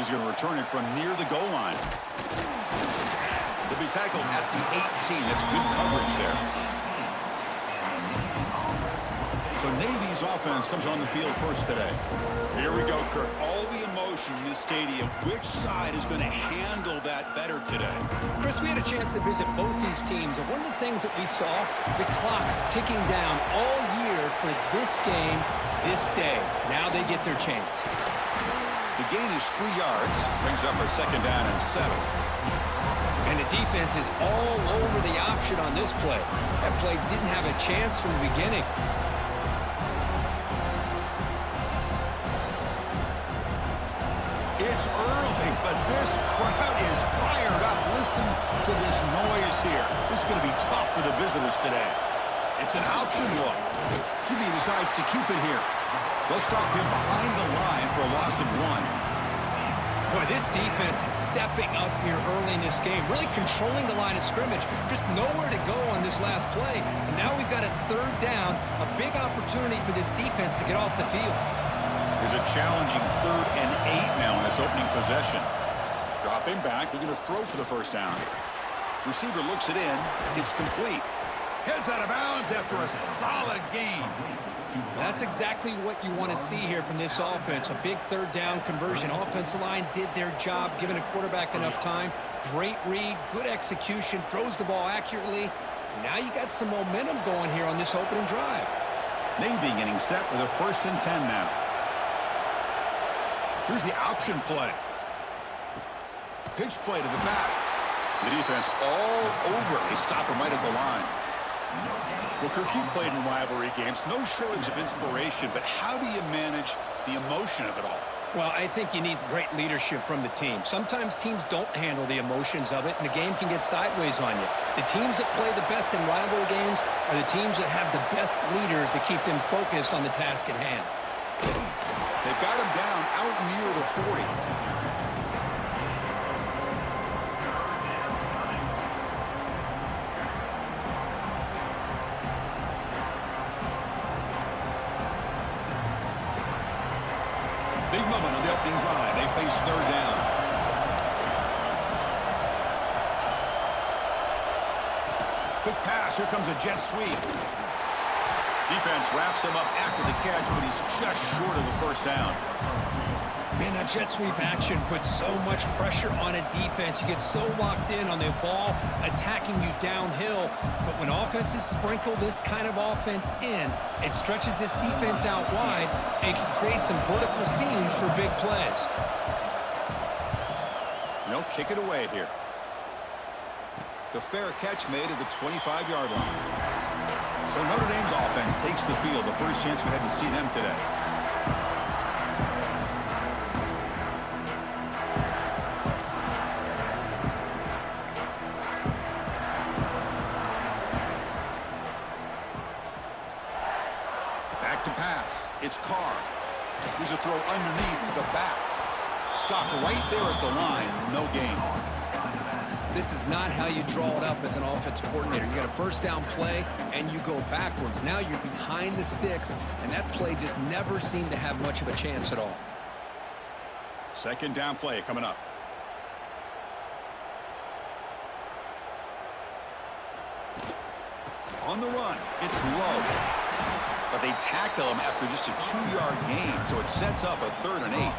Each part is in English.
He's going to return it from near the goal line. He'll be tackled at the 18. That's good coverage there. So Navy's offense comes on the field first today. Here we go, Kirk. All the emotion in this stadium. Which side is going to handle that better today? Chris, we had a chance to visit both these teams, and one of the things that we saw, the clock's ticking down all year for this game, this day. Now they get their chance. The gain is 3 yards. Brings up a 2nd down and 7. And the defense is all over the option on this play. That play didn't have a chance from the beginning. It's early, but this crowd is fired up. Listen to this noise here. This is going to be tough for the visitors today. It's an option look. Jimmy decides to keep it here. They'll stop him behind the line for a loss of 1. Boy, this defense is stepping up here early in this game, really controlling the line of scrimmage. Just nowhere to go on this last play. And now we've got a 3rd down, a big opportunity for this defense to get off the field. There's a challenging 3rd and 8 now in this opening possession. Dropping back, looking to throw for the 1st down. Receiver looks it in. It's complete. Heads out of bounds after a solid gain. That's exactly what you want to see here from this offense. A big 3rd down conversion. Offensive line did their job, giving a quarterback enough time. Great read, good execution, throws the ball accurately. And now you got some momentum going here on this opening drive. Navy getting set with a 1st and 10 now. Here's the option play. Pitch play to the back. The defense all over. They stop him right at the line. Well, Kirk, you played in rivalry games. No shortage of inspiration, but how do you manage the emotion of it all? Well, I think you need great leadership from the team. Sometimes teams don't handle the emotions of it, and the game can get sideways on you. The teams that play the best in rivalry games are the teams that have the best leaders to keep them focused on the task at hand. They've got him down out near the 40. Big moment on the opening drive. They face 3rd down. Quick pass. Here comes a jet sweep. Defense wraps him up after the catch, but he's just short of a 1st down. Man, that jet sweep action puts so much pressure on a defense. You get so locked in on the ball attacking you downhill. But when offenses sprinkle this kind of offense in, it stretches this defense out wide and can create some vertical seams for big plays. They'll kick it away here. The fair catch made at the 25-yard line. So Notre Dame's offense takes the field. The first chance we had to see them today. Back to pass. It's Carr. Here's a throw underneath to the back. Stopped right there at the line. No gain. This is not how you draw it up as an offensive coordinator. You got a 1st down play, and you go backwards. Now you're behind the sticks, and that play just never seemed to have much of a chance at all. 2nd down play coming up. On the run, it's low. But they tackle him after just a 2-yard gain, so it sets up a 3rd and 8.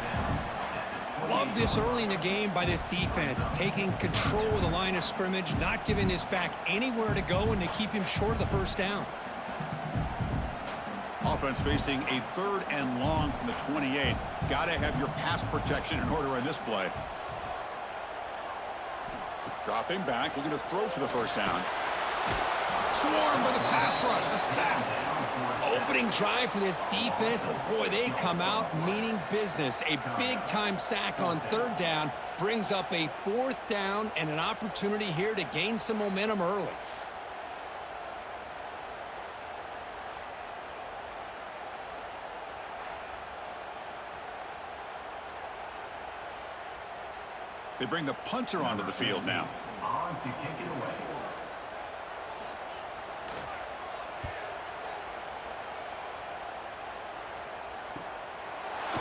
Love this early in the game by this defense, taking control of the line of scrimmage, not giving this back anywhere to go, and to keep him short of the 1st down. Offense facing a 3rd and long from the 28. Got to have your pass protection in order in this play. Dropping back, looking to throw for the 1st down. Swarmed by the pass rush, a sack. Opening drive for this defense, and boy, they come out meaning business. A big-time sack on 3rd down brings up a 4th down and an opportunity here to gain some momentum early. They bring the punter onto the field now. On to kick it away.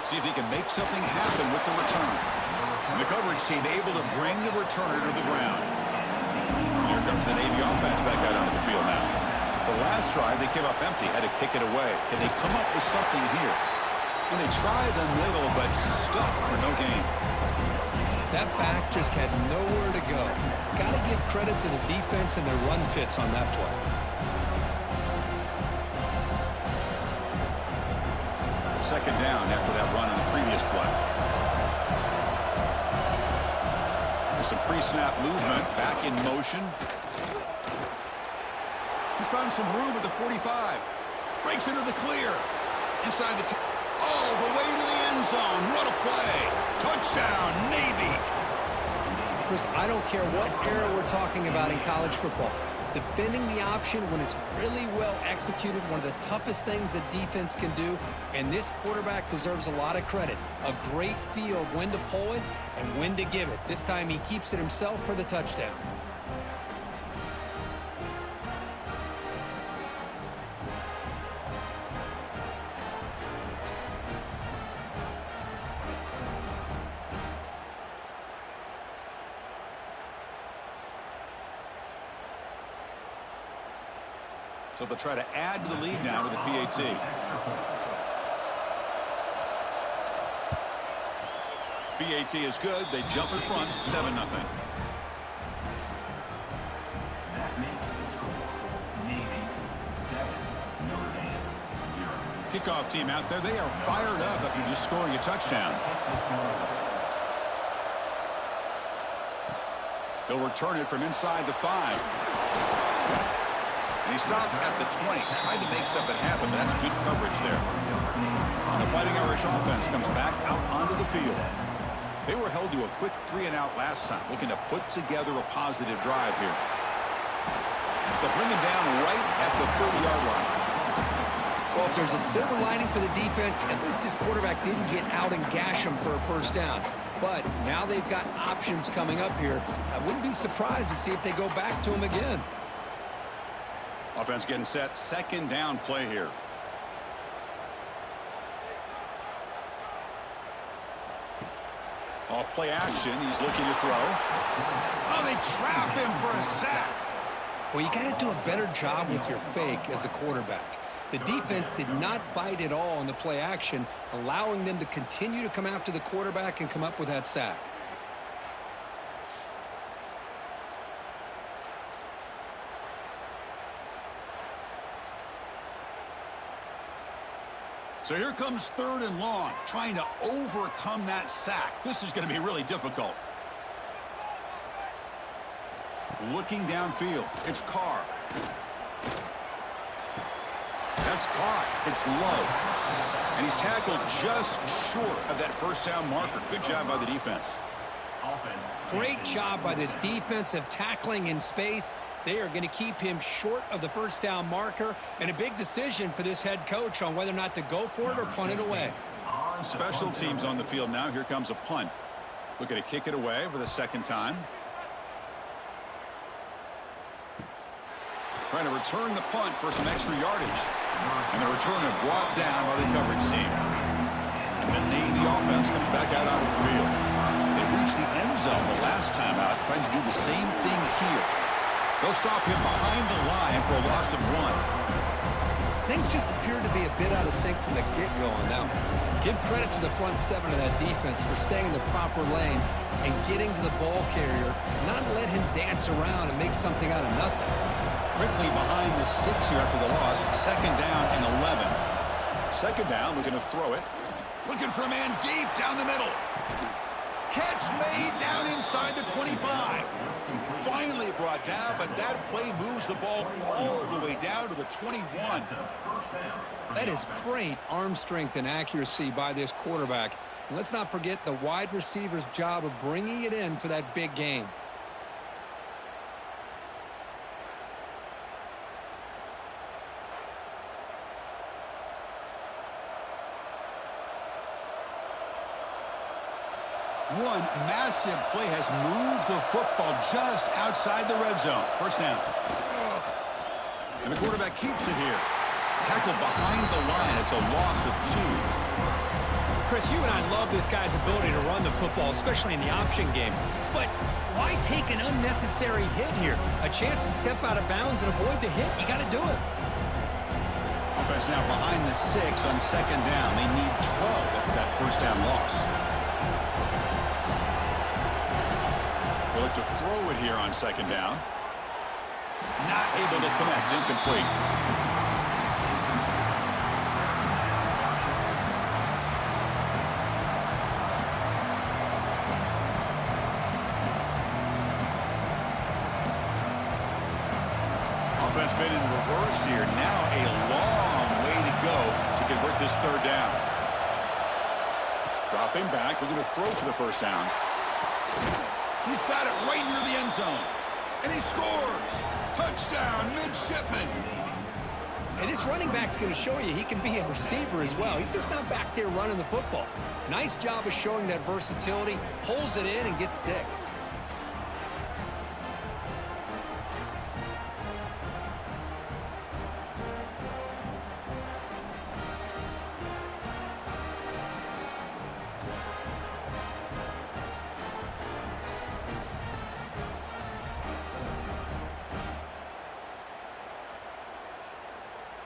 See if he can make something happen with the return. And the coverage team able to bring the returner to the ground. Here comes the Navy offense back out onto the field now. The last drive, they came up empty, had to kick it away. Can they come up with something here? And they try the middle, but stuck for no gain. That back just had nowhere to go. Got to give credit to the defense and their run fits on that play. Second down after that run on the previous play. There's some pre-snap movement, back in motion. He's found some room at the 45. Breaks into the clear. Inside the all the way to the end zone. What a play. Touchdown, Navy. Chris, I don't care what era we're talking about in college football. Defending the option when it's really well executed, one of the toughest things that defense can do, and this quarterback deserves a lot of credit. A great feel of when to pull it and when to give it. This time he keeps it himself for the touchdown. So they'll try to add to the lead now with the PAT. PAT is good. They jump in front, 7-0. That makes the score Navy 7, Notre Dame 0. Kickoff team out there. They are fired up after just scoring a touchdown. They'll return it from inside the 5. And he stopped at the 20. Tried to make something happen, but that's good coverage there. And the Fighting Irish offense comes back out onto the field. They were held to a quick 3-and-out last time, looking to put together a positive drive here. They'll bring him down right at the 30-yard line. Well, if there's a silver lining for the defense, at least this quarterback didn't get out and gash him for a first down. But now they've got options coming up here. I wouldn't be surprised to see if they go back to him again. Offense getting set. Second down play here. Off play action. He's looking to throw. Oh, they trap him for a sack. Well, you got to do a better job with your fake as the quarterback. The defense did not bite at all on the play action, allowing them to continue to come after the quarterback and come up with that sack. So here comes 3rd and long, trying to overcome that sack. This is going to be really difficult. Looking downfield, it's Carr. That's caught. It's low. And he's tackled just short of that first down marker. Good job by the defense. Great job by this defensive tackling in space. They are going to keep him short of the first down marker, and a big decision for this head coach on whether or not to go for it or punt it away. Special teams on the field now. Here comes a punt. Looking to kick it away for the second time. Trying to return the punt for some extra yardage. And the returner brought down by the coverage team. And the Navy offense comes back out onto the field. They reached the end zone the last time out, trying to do the same thing here. They'll stop him behind the line for a loss of 1. Things just appeared to be a bit out of sync from the get-go on that one. Give credit to the front 7 of that defense for staying in the proper lanes and getting to the ball carrier, not let him dance around and make something out of nothing. Quickly behind the sticks here after the loss. Second down and 11. Second down, looking to throw it. Looking for a man deep down the middle. Catch made down inside the 25. Finally brought down, but that play moves the ball all the way down to the 21. That is great arm strength and accuracy by this quarterback. And let's not forget the wide receiver's job of bringing it in for that big game. One massive play has moved the football just outside the red zone. First down. And the quarterback keeps it here. Tackled behind the line. It's a loss of 2. Chris, you and I love this guy's ability to run the football, especially in the option game. But why take an unnecessary hit here? A chance to step out of bounds and avoid the hit, you got to do it. Offense now behind the 6 on second down. They need 12 after that first down loss. They'll look to throw it here on second down. Not able to connect. Incomplete. Offense been in reverse here. Now a long way to go to convert this third down. Dropping back, looking to throw for the first down. He's got it right near the end zone. And he scores. Touchdown, midshipman. And this running back's going to show you he can be a receiver as well. He's just not back there running the football. Nice job of showing that versatility. Pulls it in and gets 6.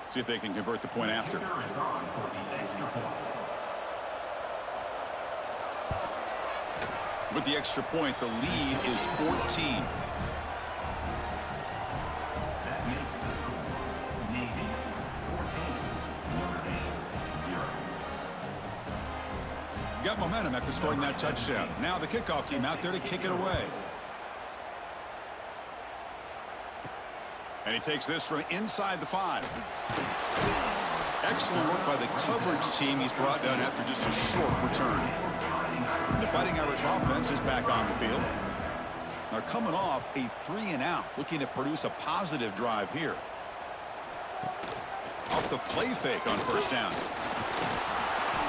See if they can convert the point after. With the extra point, the lead is 14. That makes the score Navy 14, Notre Dame 0. Got momentum after scoring that touchdown. Now the kickoff team out there to kick it away. And he takes this from inside the 5. Excellent work by the coverage team. He's brought down after just a short return. The Fighting Irish offense is back on the field. They're coming off a 3-and-out, looking to produce a positive drive here. Off the play fake on first down.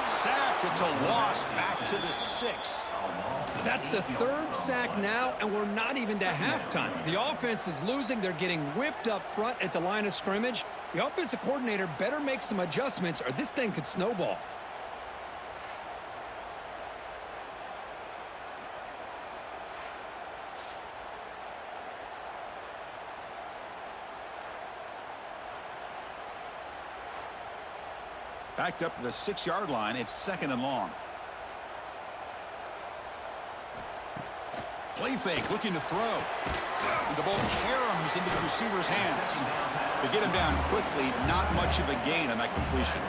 Sacked. It's a loss back to the 6. That's the 3rd sack now, and we're not even to halftime. The offense is losing. They're getting whipped up front at the line of scrimmage. The offensive coordinator better make some adjustments or this thing could snowball. Backed up to the 6-yard line. It's 2nd and long. Play fake, looking to throw. And the ball caroms into the receiver's hands. They get him down quickly. Not much of a gain on that completion.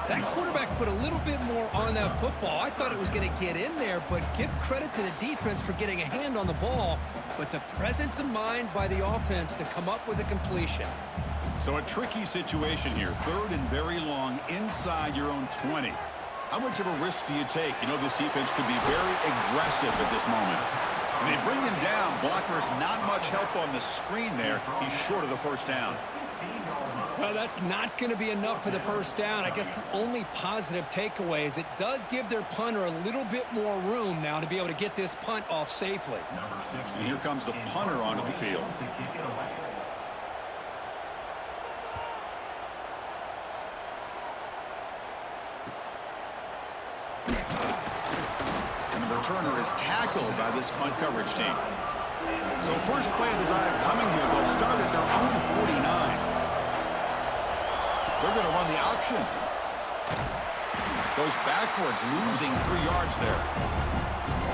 That quarterback put a little bit more on that football. I thought it was going to get in there, but give credit to the defense for getting a hand on the ball. But the presence of mind by the offense to come up with a completion. So a tricky situation here. 3rd and very long inside your own 20. How much of a risk do you take? You know this defense could be very aggressive at this moment. And they bring him down. Blocker's not much help on the screen there. He's short of the first down. Well, that's not going to be enough for the first down. I guess the only positive takeaway is it does give their punter a little bit more room now to be able to get this punt off safely. And here comes the punter onto the field. Returner is tackled by this punt coverage team. So first play of the drive coming here. They'll start at their own 49. They're going to run the option. Goes backwards, losing 3 yards there.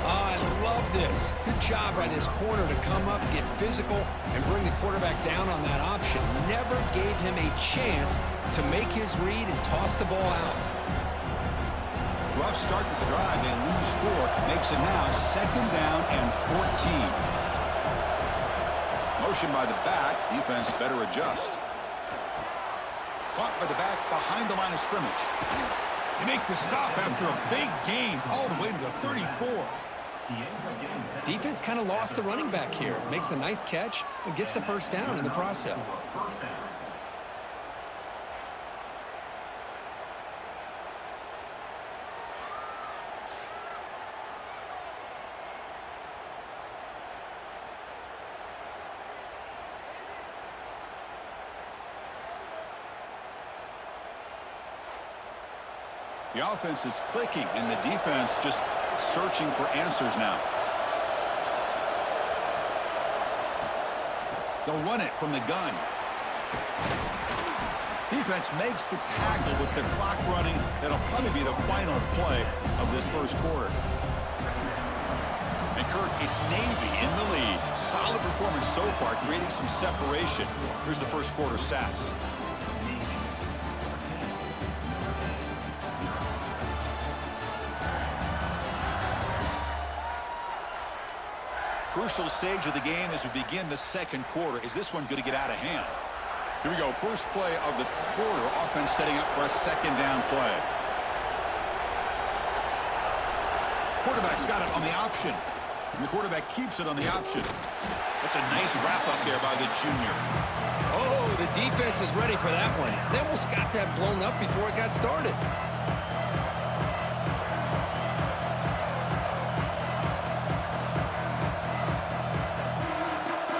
Oh, I love this. Good job by this corner to come up, get physical, and bring the quarterback down on that option. Never gave him a chance to make his read and toss the ball out. Rough start with the drive. They lose 4. Makes it now 2nd down and 14. Motion by the back. Defense better adjust. Caught by the back behind the line of scrimmage. They make the stop after a big gain all the way to the 34. Defense kind of lost the running back here. Makes a nice catch and gets the first down in the process. The offense is clicking, and the defense just searching for answers now. They'll run it from the gun. Defense makes the tackle with the clock running. That'll probably be the final play of this first quarter. And Kirk, it's Navy in the lead. Solid performance so far, creating some separation. Here's the first quarter stats. Crucial stage of the game as we begin the second quarter. Is this one going to get out of hand? Here we go. First play of the quarter. Offense setting up for a second down play. Quarterback's got it on the option. And the quarterback keeps it on the option. That's a nice wrap up there by the junior. Oh, the defense is ready for that one. They almost got that blown up before it got started.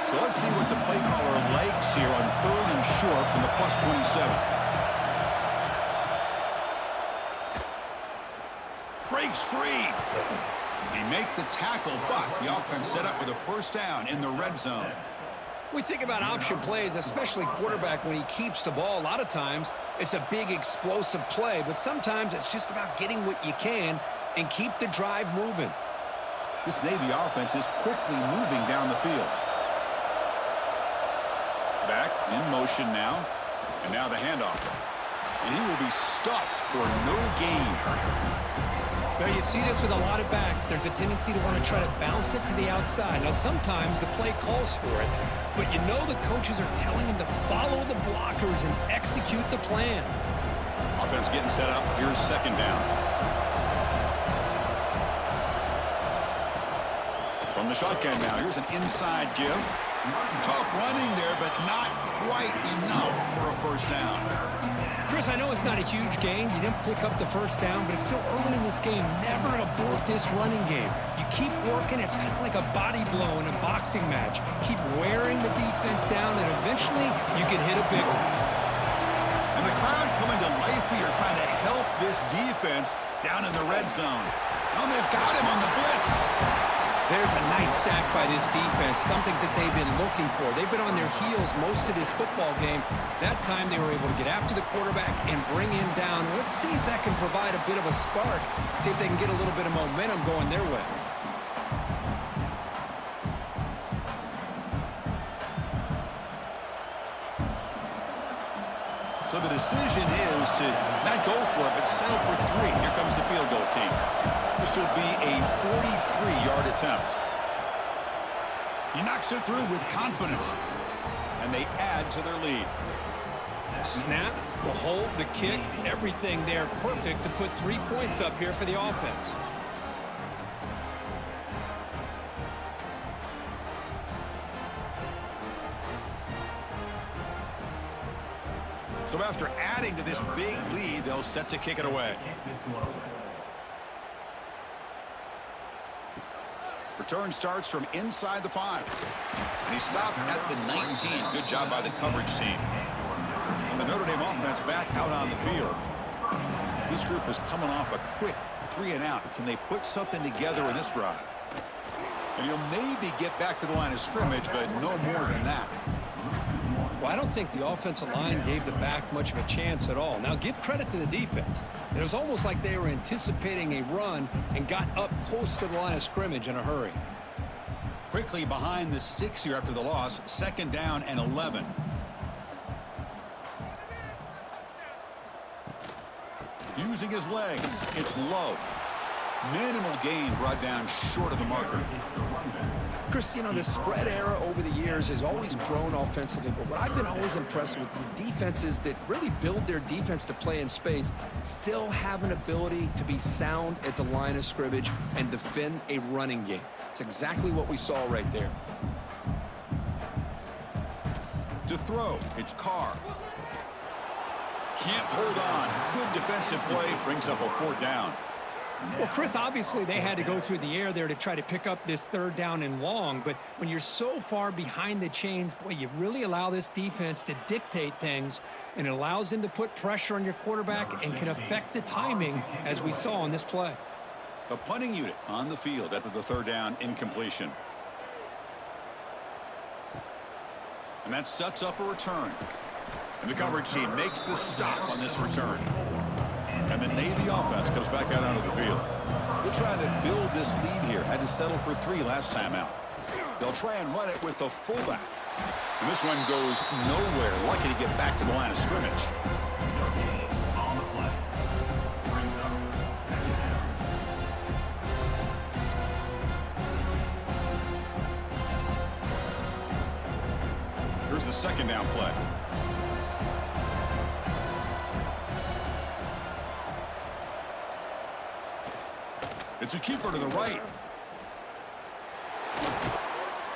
So let's see what the play caller likes here on 3rd and short from the +27. Breaks free. They make the tackle, but the offense set up with a first down in the red zone. We think about option plays, especially quarterback when he keeps the ball. A lot of times it's a big explosive play, but sometimes it's just about getting what you can and keep the drive moving. This Navy offense is quickly moving down the field. Back in motion now, and now the handoff. And he will be stuffed for no gain. Now you see this with a lot of backs. There's a tendency to want to try to bounce it to the outside. Now sometimes the play calls for it, but you know the coaches are telling him to follow the blockers and execute the plan. Offense getting set up. Here's second down. From the shotgun now, here's an inside give. Tough running there, but not quite enough for a first down. Chris, I know it's not a huge gain. You didn't pick up the first down, but it's still early in this game. Never abort this running game. You keep working. It's kind of like a body blow in a boxing match. Keep wearing the defense down, and eventually you can hit a big one. And the crowd coming to life here, trying to help this defense down in the red zone. And they've got him on the blitz. There's a nice sack by this defense, something that they've been looking for. They've been on their heels most of this football game. That time they were able to get after the quarterback and bring him down. Let's see if that can provide a bit of a spark. See if they can get a little bit of momentum going their way. So the decision is to not go for it, but settle for 3. Here comes the field goal team. This will be a 43-yard attempt. He knocks it through with confidence, and they add to their lead. Snap, the hold, the kick, everything there perfect to put 3 points up here for the offense. So after adding to this big lead, they'll set to kick it away. Return starts from inside the 5. And he stopped at the 19. Good job by the coverage team. And the Notre Dame offense back out on the field. This group is coming off a quick 3 and out. Can they put something together in this drive? And you'll maybe get back to the line of scrimmage, but no more than that. Well, I don't think the offensive line gave the back much of a chance at all. Now, give credit to the defense. It was almost like they were anticipating a run and got up close to the line of scrimmage in a hurry. Quickly behind the 6 here after the loss, second down and 11. Using his legs, it's Love. Minimal gain brought down short of the marker. Chris, you know, the spread era over the years has always grown offensively, but what I've been always impressed with defenses that really build their defense to play in space still have an ability to be sound at the line of scrimmage and defend a running game. It's exactly what we saw right there. To throw, it's Carr. Can't hold on. Good defensive play, brings up a 4th down. Well, Chris, obviously they had to go through the air there to try to pick up this third down and long, but when you're so far behind the chains, boy, you really allow this defense to dictate things, and it allows them to put pressure on your quarterback and can affect the timing, as we saw on this play. The punting unit on the field after the third down incompletion. And that sets up a return. And the coverage team makes the stop on this return. And the Navy offense comes back out onto the field. They're trying to build this lead here. Had to settle for 3 last time out. They'll try and run it with the fullback. And this one goes nowhere. Lucky to get back to the line of scrimmage. On the play. Brings up second down. Here's the second down play. It's a keeper to the right.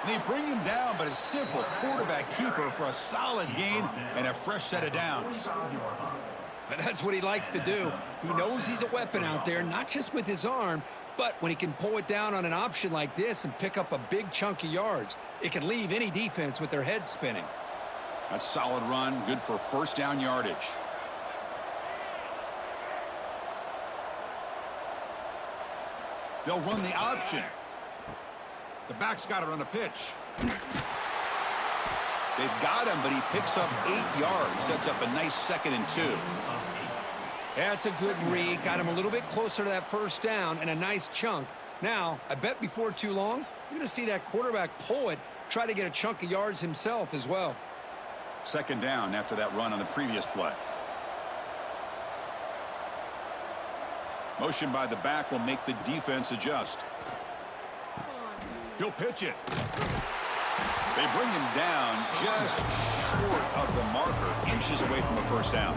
They bring him down, but a simple quarterback keeper for a solid gain and a fresh set of downs. But that's what he likes to do. He knows he's a weapon out there, not just with his arm, but when he can pull it down on an option like this and pick up a big chunk of yards, it can leave any defense with their head spinning. That's solid run, good for first down yardage. They'll run the option. The back's got to run a pitch. They've got him, but he picks up 8 yards. Sets up a nice 2nd and 2. That's a good read. Got him a little bit closer to that first down and a nice chunk. Now, I bet before too long, you're going to see that quarterback pull it, try to get a chunk of yards himself as well. 2nd down after that run on the previous play. Motion by the back will make the defense adjust. He'll pitch it. They bring him down just short of the marker, inches away from a first down.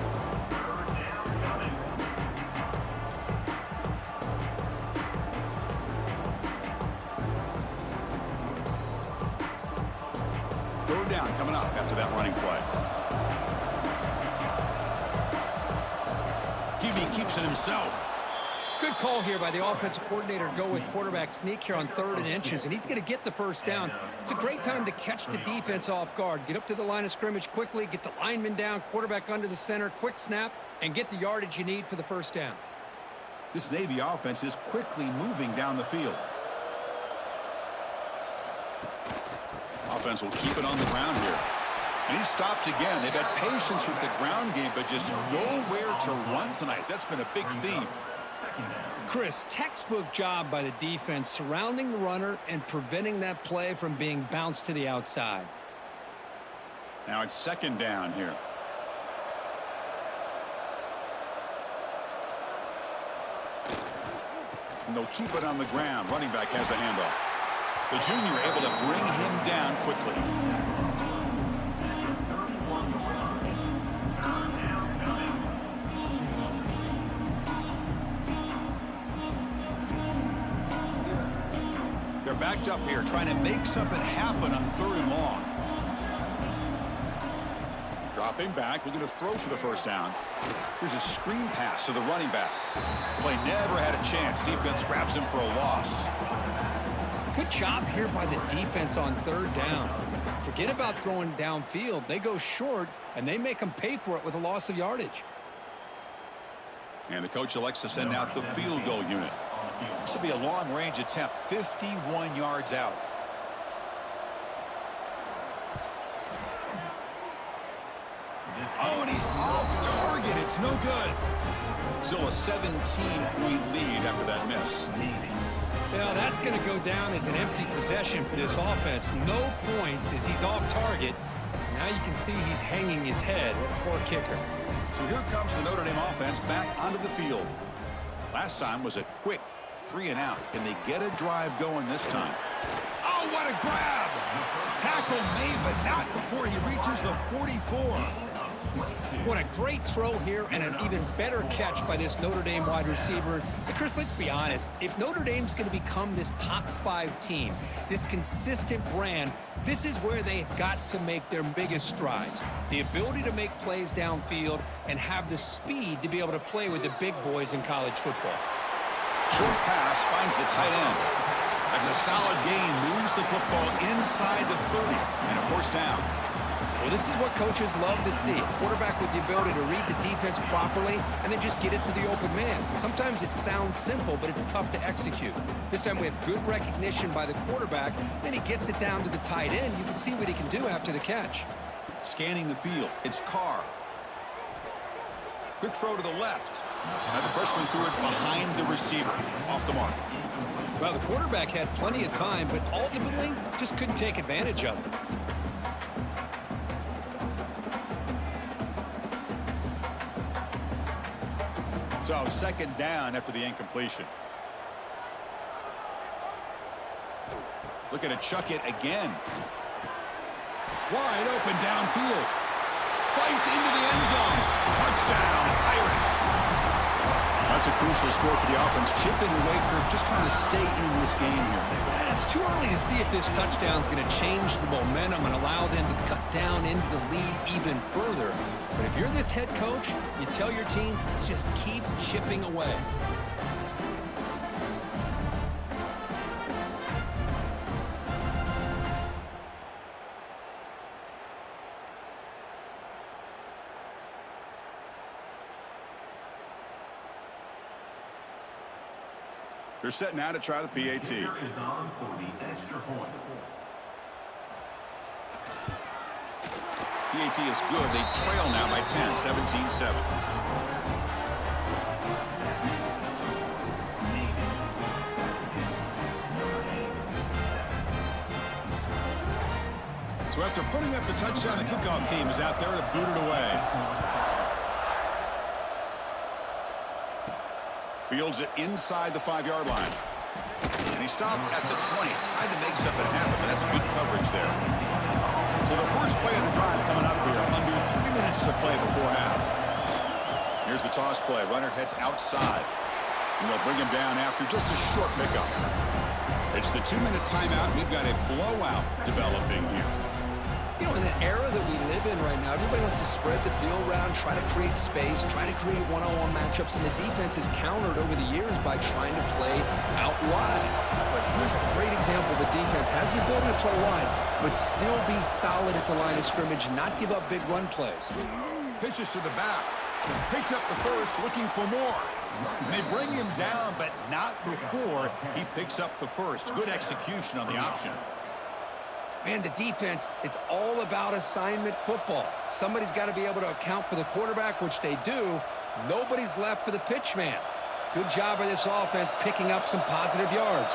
Third down coming up after that running play. QB keeps it himself. Good call here by the offensive coordinator to go with quarterback sneak here on 3rd and inches, and he's going to get the first down. It's a great time to catch the defense off guard. Get up to the line of scrimmage quickly, get the lineman down, quarterback under the center, quick snap, and get the yardage you need for the first down. This Navy offense is quickly moving down the field. Offense will keep it on the ground here. And he stopped again. They've had patience with the ground game, but just nowhere to run tonight. That's been a big theme. Chris, textbook job by the defense surrounding the runner and preventing that play from being bounced to the outside. Now it's 2nd down here. And they'll keep it on the ground. Running back has the handoff. The junior able to bring him down quickly. They're backed up here, trying to make something happen on 3rd and long. Dropping back, looking to throw for the first down. Here's a screen pass to the running back. Play never had a chance. Defense grabs him for a loss. Good job here by the defense on 3rd down. Forget about throwing downfield. They go short, and they make them pay for it with a loss of yardage. And the coach elects to send out the field goal unit. This will be a long-range attempt, 51 yards out. Oh, and he's off target. It's no good. Still a 17-point lead after that miss. Now, that's going to go down as an empty possession for this offense. No points as he's off target. Now you can see he's hanging his head. Poor kicker. So here comes the Notre Dame offense back onto the field. Last time was a quick 3 and out. Can they get a drive going this time? Oh, what a grab! Tackle made, but not before he reaches the 44. What a great throw here and an even better catch by this Notre Dame wide receiver. And Chris, let's be honest. If Notre Dame's going to become this top 5 team, this consistent brand, this is where they've got to make their biggest strides. The ability to make plays downfield and have the speed to be able to play with the big boys in college football. Short pass finds the tight end. That's a solid gain. Moves the football inside the 30 and a first down. Well, this is what coaches love to see. A quarterback with the ability to read the defense properly and then just get it to the open man. Sometimes it sounds simple, but it's tough to execute. This time we have good recognition by the quarterback. Then he gets it down to the tight end. You can see what he can do after the catch. Scanning the field. It's Carr. Quick throw to the left. Now the freshman threw it behind the receiver. Off the mark. Well, the quarterback had plenty of time, but ultimately just couldn't take advantage of it. So second down after the incompletion. Looking to chuck it again. Wide open downfield. Fights into the end zone. Touchdown, Irish. That's a crucial score for the offense. Chipping away, Kirk, just trying to stay in this game here. It's too early to see if this touchdown is going to change the momentum and allow them to cut down into the lead even further. But if you're this head coach, you tell your team, let's just keep chipping away. They're set now to try the PAT. Is on for the extra point. PAT is good. They trail now by 10, 17-7. So after putting up the touchdown, the kickoff team is out there to boot it away. Fields it inside the 5-yard line. And he stopped at the 20. Tried to make something happen, but that's good coverage there. So the first play of the drive coming up here. Under 3 minutes to play before half. Here's the toss play. Runner heads outside. And they'll bring him down after just a short pickup. It's the 2-minute timeout. We've got a blowout developing here. You know, in the era that we live in right now, everybody wants to spread the field around, try to create space, try to create one-on-one matchups, and the defense is countered over the years by trying to play out wide. But here's a great example. The defense has the ability to play wide, but still be solid at the line of scrimmage, not give up big run plays. Pitches to the back. Picks up the first, looking for more. And they bring him down, but not before he picks up the first. Good execution on the option. Man, the defense, it's all about assignment football. Somebody's got to be able to account for the quarterback, which they do. Nobody's left for the pitch man. Good job by this offense picking up some positive yards.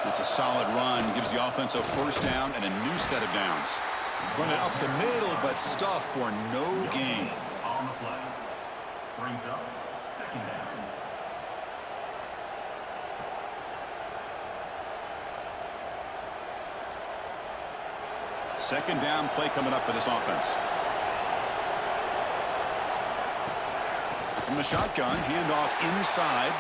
It's a solid run. Gives the offense a first down and a new set of downs. Run it up the middle, but stuff for no gain. On the play. Brings up second down. Second down play coming up for this offense. From the shotgun, handoff inside.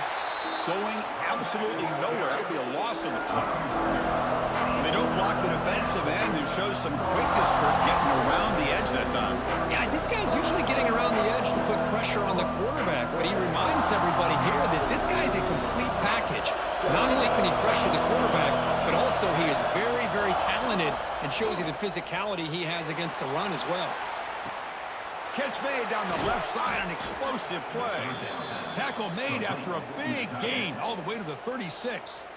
Going absolutely nowhere. That would be a loss on the play. And they don't block the defensive end and shows some quickness, Kirk, getting around the edge that time. Yeah, this guy's usually getting around the edge to put pressure on the quarterback, but he reminds everybody here that this guy's a complete package. Not only can he pressure the quarterback, but also he is very, very talented and shows you the physicality he has against the run as well. Catch made down the left side, an explosive play. Tackle made after a big gain all the way to the 36.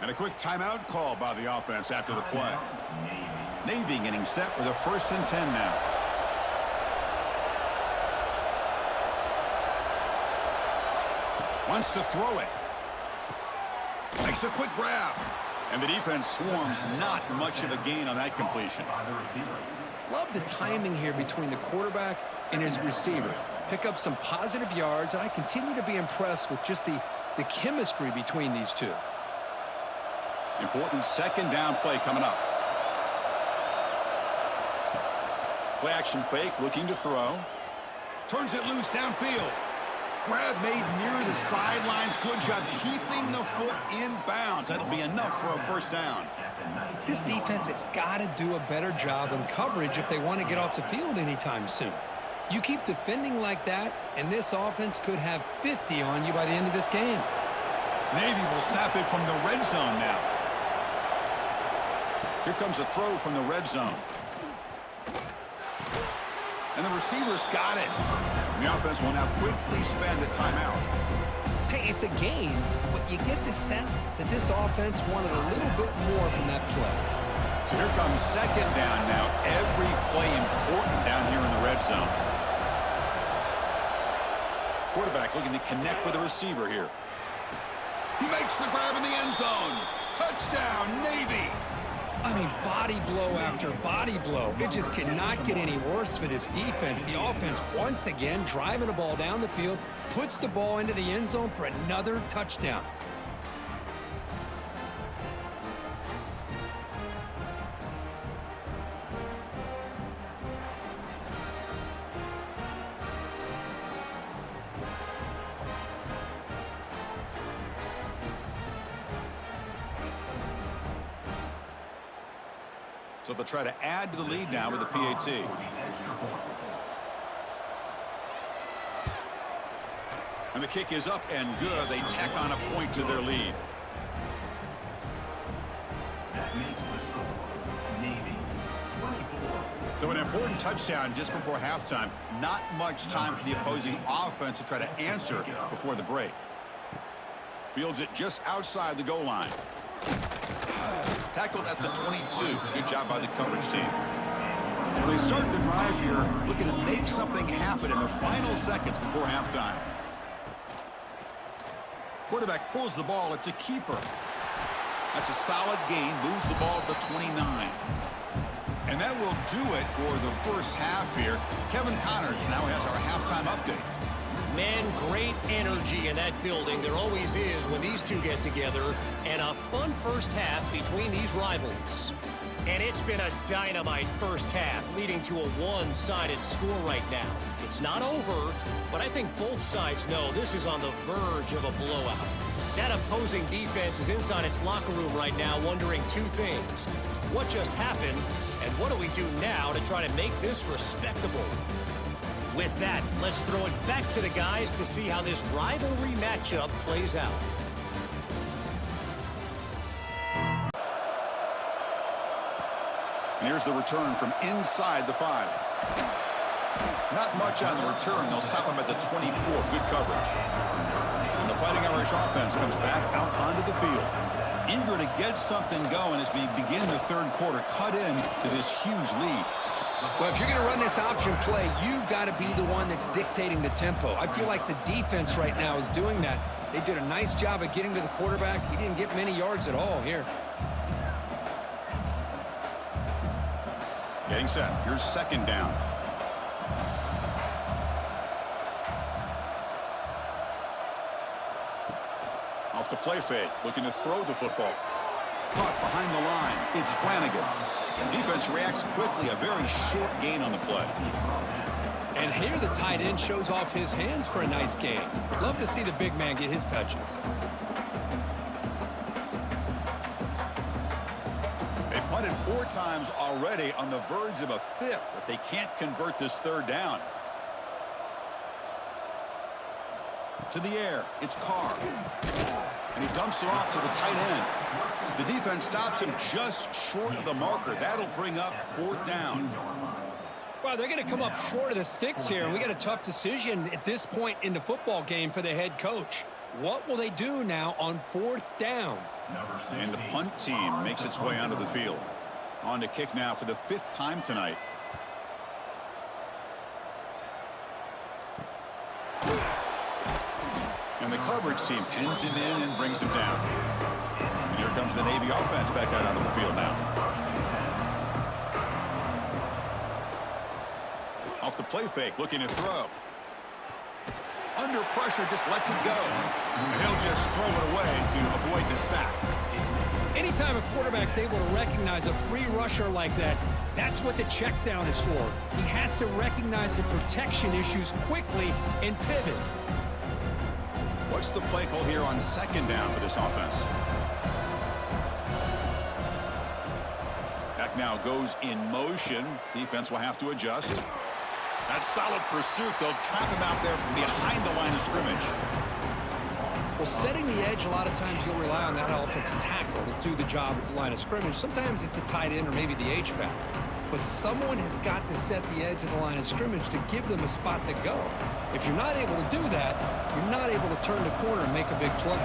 And a quick timeout call by the offense after the play. Navy getting set with a 1st and 10 now. Wants to throw it. Makes a quick grab. And the defense swarms. Not much of a gain on that completion. Love the timing here between the quarterback and his receiver. Pick up some positive yards, and I continue to be impressed with just the chemistry between these two. Important second down play coming up. Play action fake, looking to throw. Turns it loose downfield. Grab made near the sidelines. Good job keeping the foot in bounds. That'll be enough for a first down. This defense has got to do a better job in coverage if they want to get off the field anytime soon. You keep defending like that, and this offense could have 50 on you by the end of this game. Navy will stop it from the red zone now. Here comes a throw from the red zone. And the receivers got it. And the offense will now quickly spend a timeout. Hey, it's a game, but you get the sense that this offense wanted a little bit more from that play. So here comes second down now. Every play important down here in the red zone. Quarterback looking to connect with the receiver here. He makes the grab in the end zone. Touchdown, Navy. I mean, body blow after body blow. It just cannot get any worse for this defense. The offense, once again, driving the ball down the field, puts the ball into the end zone for another touchdown. So they'll try to add to the lead now with a PAT. And the kick is up and good. They tack on a point to their lead. That makes the score Navy 24. So an important touchdown just before halftime. Not much time for the opposing offense to try to answer before the break. Fields it just outside the goal line. Tackled at the 22. Good job by the coverage team. So they start the drive here, looking to make something happen in the final seconds before halftime. Quarterback pulls the ball. It's a keeper. That's a solid gain. Moves the ball to the 29. And that will do it for the first half here. Kevin Connors now has our halftime update. Man, great energy in that building. There always is when these two get together. And a fun first half between these rivals. And it's been a dynamite first half, leading to a one-sided score right now. It's not over, but I think both sides know this is on the verge of a blowout. That opposing defense is inside its locker room right now wondering two things. What just happened, and what do we do now to try to make this respectable? With that, let's throw it back to the guys to see how this rivalry matchup plays out. And here's the return from inside the 5. Not much on the return. They'll stop him at the 24. Good coverage. And the Fighting Irish offense comes back out onto the field. Eager to get something going as we begin the third quarter. Cut in to this huge lead. Well, if you're going to run this option play, you've got to be the one that's dictating the tempo. I feel like the defense right now is doing that. They did a nice job of getting to the quarterback. He didn't get many yards at all here. Getting set. Here's second down. Off the play fake. Looking to throw the football. Caught behind the line. It's Flanagan. Defense reacts quickly. A very short gain on the play. And here the tight end shows off his hands for a nice gain. Love to see the big man get his touches. They punted 4 times already, on the verge of a 5th, but they can't convert this third down. To the air. It's Carr. And he dumps it off to the tight end. The defense stops him just short of the marker. That'll bring up 4th down. Well, they're going to come up short of the sticks here. We got a tough decision at this point in the football game for the head coach. What will they do now on 4th down? And the punt team makes its way onto the field. On to kick now for the 5th time tonight. And the coverage team pins him in and brings him down. And here comes the Navy offense back out onto the field now. Off the play fake, looking to throw. Under pressure, just lets it go. And he'll just throw it away to avoid the sack. Anytime a quarterback's able to recognize a free rusher like that, that's what the check down is for. He has to recognize the protection issues quickly and pivot. What's the play call here on second down for this offense? Back now goes in motion. Defense will have to adjust. That solid pursuit. They'll trap him out there behind the line of scrimmage. Well, setting the edge, a lot of times you'll rely on that offensive tackle to do the job at the line of scrimmage. Sometimes it's a tight end or maybe the H-back. But someone has got to set the edge of the line of scrimmage to give them a spot to go. If you're not able to do that, you're not able to turn the corner and make a big play.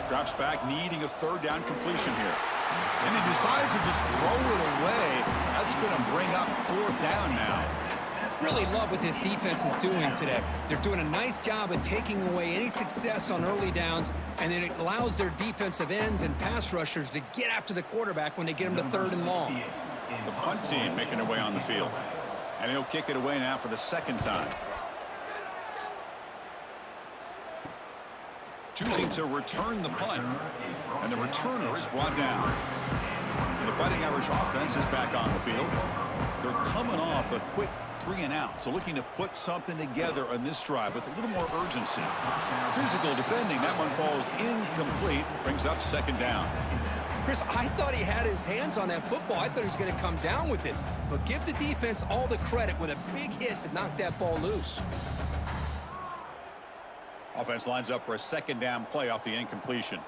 Drops back, needing a third down completion here. And he decides to just throw it away. That's going to bring up fourth down now. Really love what this defense is doing today. They're doing a nice job of taking away any success on early downs, and then it allows their defensive ends and pass rushers to get after the quarterback when they get them to third and long. The punt team making their way on the field. And he'll kick it away now for the second time. Choosing to return the punt. And the returner is brought down. And the Fighting Irish offense is back on the field. They're coming off a quick 3-and-out, so looking to put something together on this drive with a little more urgency. Physical defending, that one falls incomplete, brings up second down. Chris, I thought he had his hands on that football. I thought he was going to come down with it. But give the defense all the credit with a big hit to knock that ball loose. Offense lines up for a second down play off the incompletion.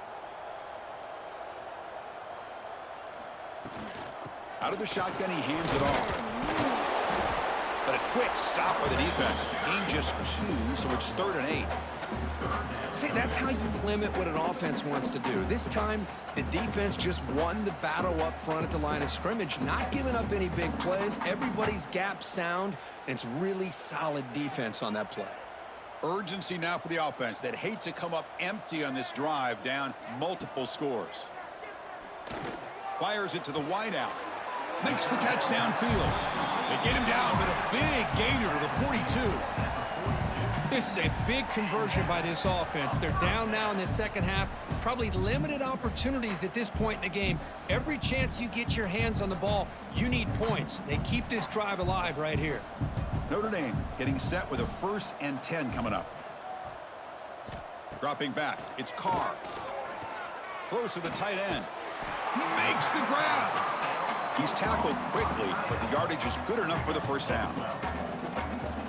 Out of the shotgun, he hands it off. But a quick stop by the defense. Gain just 2, so it's 3rd and 8. See, that's how you limit what an offense wants to do. This time, the defense just won the battle up front at the line of scrimmage, not giving up any big plays. Everybody's gap sound, and it's really solid defense on that play. Urgency now for the offense that hates to come up empty on this drive, down multiple scores. Fires it to the wideout. Makes the catch downfield. They get him down, but a big gainer to the 42. This is a big conversion by this offense. They're down now in the second half. Probably limited opportunities at this point in the game. Every chance you get your hands on the ball, you need points. They keep this drive alive right here. Notre Dame getting set with a 1st and 10 coming up. Dropping back, it's Carr. Throws to the tight end. He makes the grab. He's tackled quickly, but the yardage is good enough for the first down.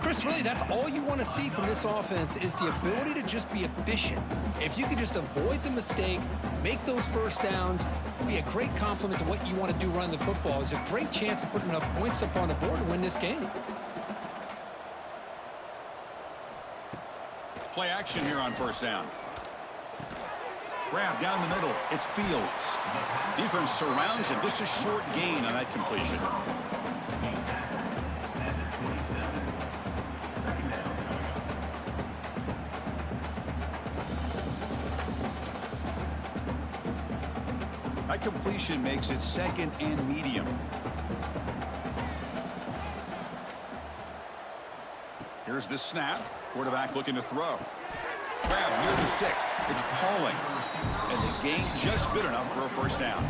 Chris, really, that's all you want to see from this offense is the ability to just be efficient. If you could just avoid the mistake, make those first downs, be a great compliment to what you want to do running the football. It's a great chance of putting enough points up on the board to win this game. Play action here on first down. Grab down the middle. It's Fields. Defense surrounds him. Just a short gain on that completion. That completion makes it 2nd and medium. Here's the snap. Quarterback looking to throw. Grab near the sticks. It's Pauling. And the gain just good enough for a first down.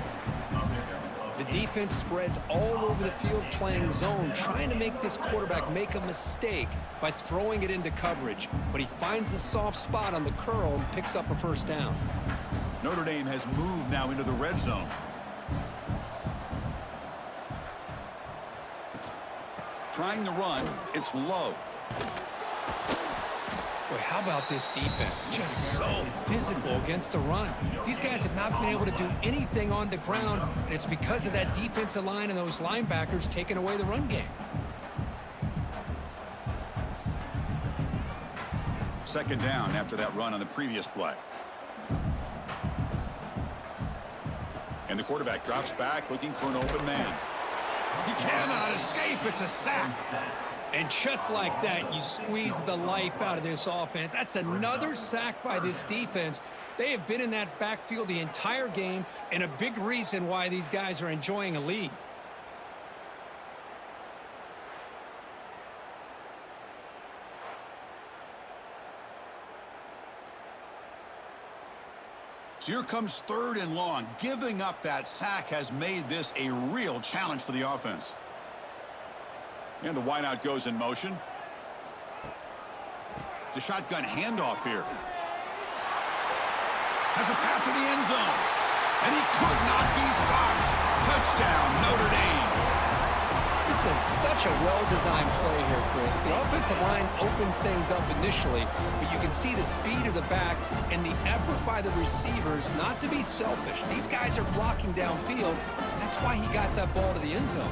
The defense spreads all over the field playing zone, trying to make this quarterback make a mistake by throwing it into coverage. But he finds the soft spot on the curl and picks up a first down. Notre Dame has moved now into the red zone. Trying to run, it's Love. Boy, how about this defense? Just so physical against the run. These guys have not been able to do anything on the ground, and it's because of that defensive line and those linebackers taking away the run game. Second down after that run on the previous play. And the quarterback drops back looking for an open man. He cannot escape. It's a sack. And just like that, you squeeze the life out of this offense. That's another sack by this defense. They have been in that backfield the entire game, and a big reason why these guys are enjoying a lead. So here comes 3rd and long. Giving up that sack has made this a real challenge for the offense. And the wideout goes in motion. The shotgun handoff here. Has a path to the end zone. And he could not be stopped. Touchdown, Notre Dame. This is such a well-designed play here, Chris. The offensive line opens things up initially, but you can see the speed of the back and the effort by the receivers not to be selfish. These guys are blocking downfield. That's why he got that ball to the end zone.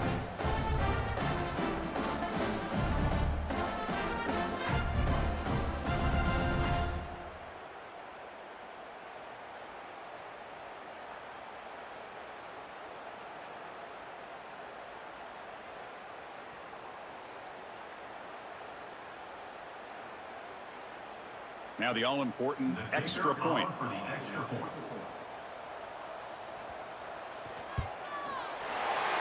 Now the all-important extra point. For the extra point.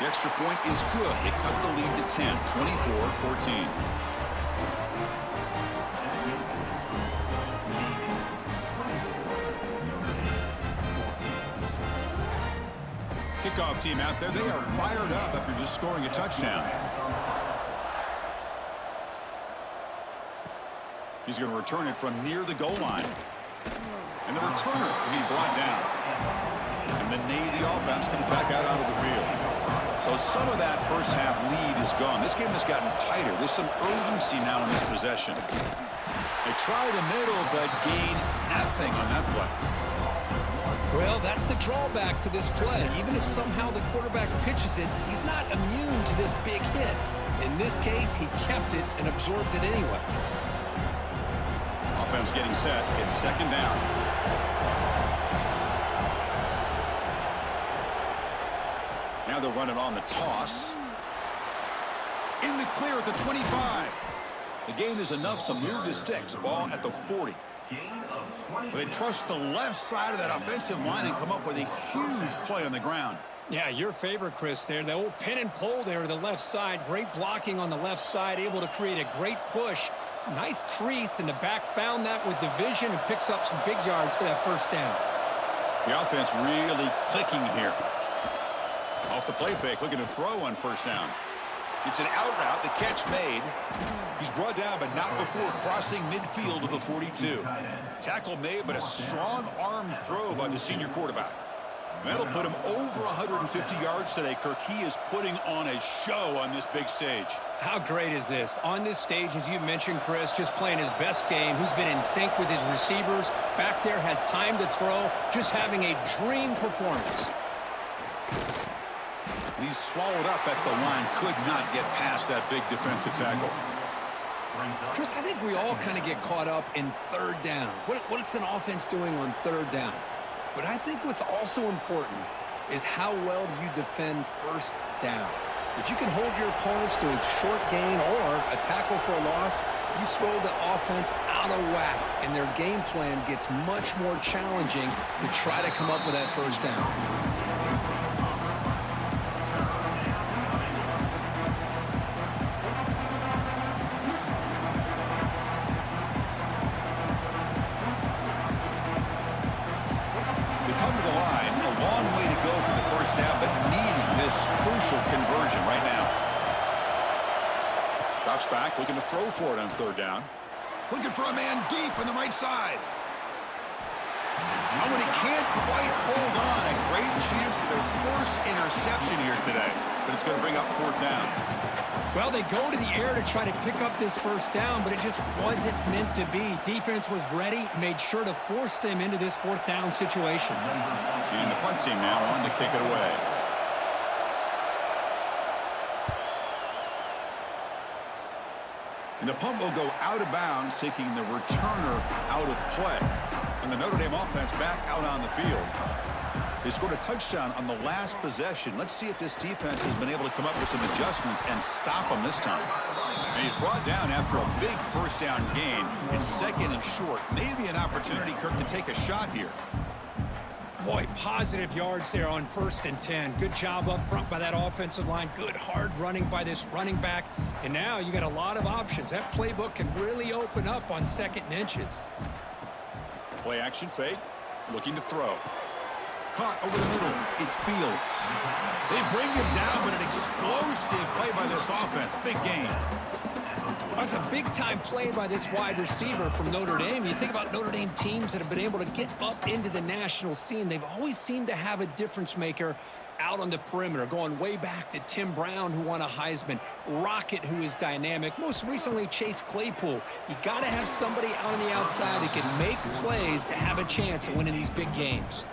The extra point is good. They cut the lead to 10, 24-14. Kickoff team out there. They are fired up after just scoring a touchdown. He's going to return it from near the goal line. And the returner will be brought down. And the Navy offense comes back out onto the field. So some of that first half lead is gone. This game has gotten tighter. There's some urgency now in this possession. They try the middle, but gain nothing on that play. Well, that's the drawback to this play. Even if somehow the quarterback pitches it, he's not immune to this big hit. In this case, he kept it and absorbed it anyway. Offense getting set. It's second down. Now they're running on the toss. In the clear at the 25. The gain is enough to move the sticks. Ball at the 40. They trust the left side of that offensive line and come up with a huge play on the ground. Yeah, your favorite, Chris, there. The old pin and pull there to the left side. Great blocking on the left side. Able to create a great push. Nice crease, and the back found that with the vision and picks up some big yards for that first down. The offense really clicking here. Off the play fake, looking to throw on first down. It's an out route, the catch made. He's brought down, but not before crossing midfield of the 42. Tackle made, but a strong arm throw by the senior quarterback. That'll put him over 150 yards today, Kirk. He is putting on a show on this big stage. How great is this? On this stage, as you mentioned, Chris, just playing his best game. He's been in sync with his receivers. Back there has time to throw. Just having a dream performance. And he's swallowed up at the line. Could not get past that big defensive tackle. Chris, I think we all kind of get caught up in third down. What's an offense doing on third down? But I think what's also important is how well do you defend first down. If you can hold your opponents to a short gain or a tackle for a loss, you throw the offense out of whack, and their game plan gets much more challenging to try to come up with that first down. Conversion right now. Drops back, looking to throw for it on third down. Looking for a man deep on the right side. And when he can't quite hold on, a great chance for their first interception here today. But it's going to bring up fourth down. Well, they go to the air to try to pick up this first down, but it just wasn't meant to be. Defense was ready, made sure to force them into this fourth down situation. And the punt team now on to kick it away. And the punt will go out of bounds, taking the returner out of play. And the Notre Dame offense back out on the field. They scored a touchdown on the last possession. Let's see if this defense has been able to come up with some adjustments and stop them this time. And he's brought down after a big first down gain. It's second and short. Maybe an opportunity, Kirk, to take a shot here. Boy, positive yards there on 1st and 10. Good job up front by that offensive line. Good hard running by this running back. And now you got a lot of options. That playbook can really open up on 2nd and inches. Play action fake. Looking to throw. Caught over the middle. It's Fields. They bring him down, but an explosive play by this offense. Big gain. That's a big-time play by this wide receiver from Notre Dame. You think about Notre Dame teams that have been able to get up into the national scene. They've always seemed to have a difference maker, out on the perimeter, going way back to Tim Brown, who won a Heisman, Rocket, who is dynamic, most recently Chase Claypool. You got to have somebody out on the outside that can make plays to have a chance at winning these big games.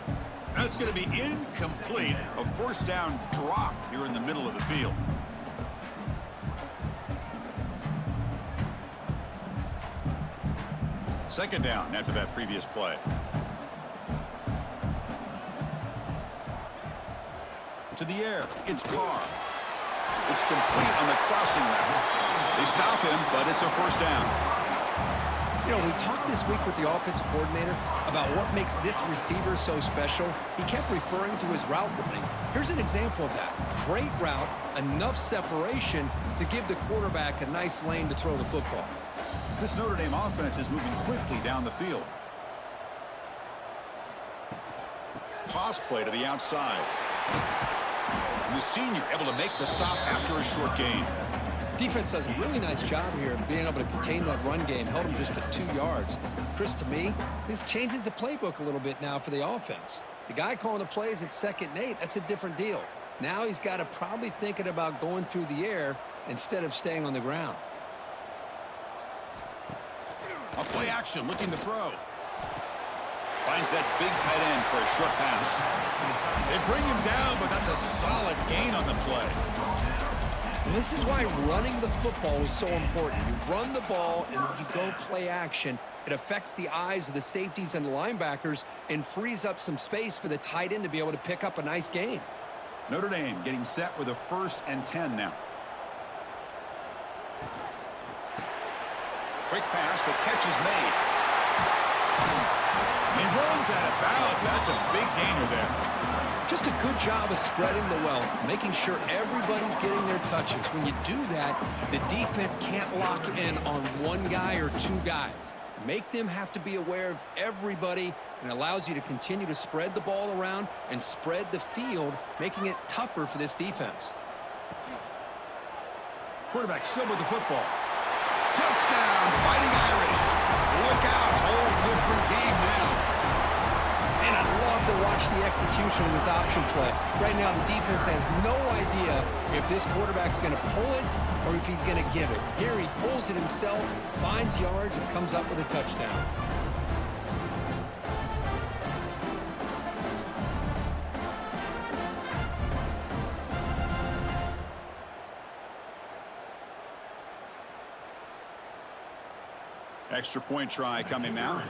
That's going to be incomplete. A first down drop here in the middle of the field. Second down after that previous play. To the air, it's Carr. It's complete on the crossing route. They stop him, but it's a first down. You know, we talked this week with the offensive coordinator about what makes this receiver so special. He kept referring to his route running. Here's an example of that. Great route, enough separation to give the quarterback a nice lane to throw the football. This Notre Dame offense is moving quickly down the field. Toss play to the outside. And the senior able to make the stop after a short gain. Defense does a really nice job here of being able to contain that run game. Held him just to 2 yards. Chris, to me, this changes the playbook a little bit now for the offense. The guy calling the plays at 2nd and 8, that's a different deal. Now he's got to probably thinking about going through the air instead of staying on the ground. A play action, looking to throw. Finds that big tight end for a short pass. They bring him down, but that's a solid gain on the play. This is why running the football is so important. You run the ball, and then you go play action. It affects the eyes of the safeties and the linebackers and frees up some space for the tight end to be able to pick up a nice gain. Notre Dame getting set with a 1st and 10 now. Quick pass, the catch is made. He runs out of bounds. That's a big gainer there. Just a good job of spreading the wealth, making sure everybody's getting their touches. When you do that, the defense can't lock in on one guy or 2 guys. Make them have to be aware of everybody, and allows you to continue to spread the ball around and spread the field, making it tougher for this defense. Quarterback still with the football. Touchdown, Fighting Irish. Look out, whole different game now. And I love to watch the execution of this option play. Right now, the defense has no idea if this quarterback's going to pull it or if he's going to give it. Here he pulls it himself, finds yards, and comes up with a touchdown. Extra point try coming now.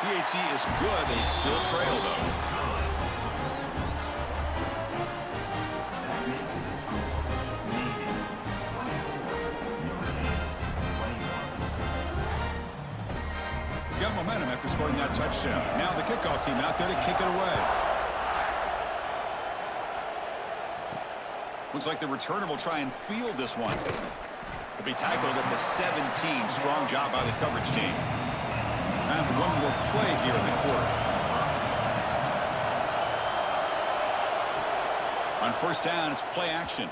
PHC is good. They still trail, though. Got momentum after scoring that touchdown. Now the kickoff team out there to kick it away. Looks like the returner will try and field this one. He'll be tackled at the 17. Strong job by the coverage team. Time for one more play here in the quarter. On first down, it's play action.